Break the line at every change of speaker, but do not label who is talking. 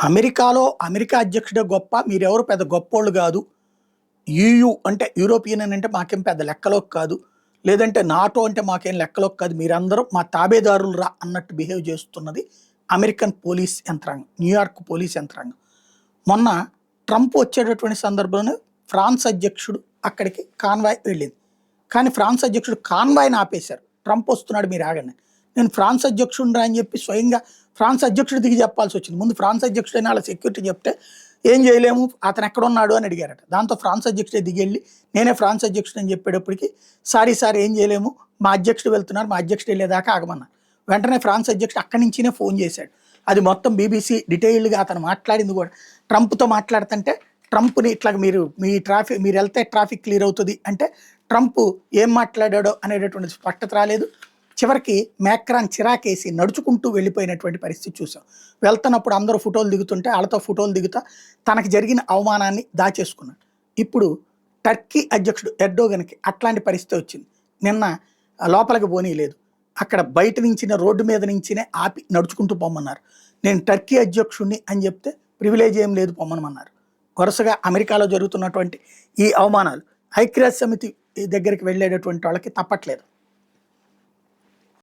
అమెరికాలో అమెరికా అధ్యక్షుడే గొప్ప. మీరెవరు పెద్ద గొప్పోళ్ళు గాదు. ఈయూ అంటే యూరోపియన్ యూనియన్ అంటే మాకేం పెద్ద లెక్కలోకి కాదు. లేదంటే నాటో అంటే మాకేం లెక్కలోకి కాదు. మీరందరూ మా తాబేదారులురా అన్నట్టు బిహేవ్ చేస్తున్నది అమెరికన్ పోలీస్ యంత్రాంగం. న్యూయార్క్ పోలీస్ యంత్రాంగం. మొన్న ట్రంప్ వచ్చేటటువంటి సందర్భంలో ఫ్రాన్స్ అధ్యక్షుడు అక్కడికి కాన్వాయ్ వెళ్ళింది. కానీ ఫ్రాన్స్ అధ్యక్షుడు కాన్వాయ్‌ని ఆపేశారు. ట్రంప్ వస్తున్నాడు మీరు ఆగండి. నేను ఫ్రాన్స్ అధ్యక్షుడినిరా అని చెప్పి స్వయంగా ఫ్రాన్స్ అధ్యక్షుడు దిగి చెప్పాల్సొచ్చింది. ముందు ఫ్రాన్స్ అధ్యక్షుడైన ఆళ్ళ సెక్యూరిటీ చెప్తే, "ఏం చేయలేము అతను ఎక్కడున్నాడు" అని అడిగారట. దాంతో ఫ్రాన్స్ అధ్యక్షుడే దిగెళ్ళి, "నేనే ఫ్రాన్స్ అధ్యక్షుడని" చెప్పేటప్పటికి, "సారీ సార్ ఏం చేయలేము. మా అధ్యక్షుడు వెళ్తున్నారు. మా అధ్యక్షుడు వెళ్ళేదాకా ఆగమన్నారు." వెంటనే ఫ్రాన్స్ అధ్యక్షుడు అక్కడి నుంచినే ఫోన్ చేశాడు. అది మొత్తం బీబీసీ డీటెయిల్డ్‌గా అతను మాట్లాడింది కూడా. ట్రంప్‌తో మాట్లాడుతుంటే ట్రంప్‌ని ఇట్లా మీరెళ్తే ట్రాఫిక్ క్లియర్ అవుతది అంటే, ట్రంప్ ఏం మాట్లాడాడో అనేటటువంటి స్పష్టత రాలేదు. చివరికి మేక్రాన్ చిరాకేసి నడుచుకుంటూ వెళ్ళిపోయినటువంటి పరిస్థితి చూసాం. వెళ్తున్నప్పుడు అందరూ ఫోటోలు దిగుతుంటే ఆళ్ళతో ఫోటోలు దిగుతా తనకు జరిగిన అవమానాన్ని దాచేసుకున్నాడు. ఇప్పుడు టర్కీ అధ్యక్షుడు ఎర్డోగన్‌కి అట్లాంటి పరిస్థితి వచ్చింది. నిన్న లోపలికి పోనీయలేదు. అక్కడ బయట నుంచినే రోడ్డు మీద నుంచినే ఆపి నడుచుకుంటూ పొమ్మన్నారు. నేను టర్కీ అధ్యక్షుడిని అని చెప్తే ప్రివిలేజ్ ఏం లేదు పొమ్మనమన్నారు. వరుసగా అమెరికాలో జరుగుతున్నటువంటి ఈ అవమానాలు ఐక్యరాజ్య సమితి దగ్గరికి వెళ్ళేటటువంటి వాళ్ళకి తప్పట్లేదు.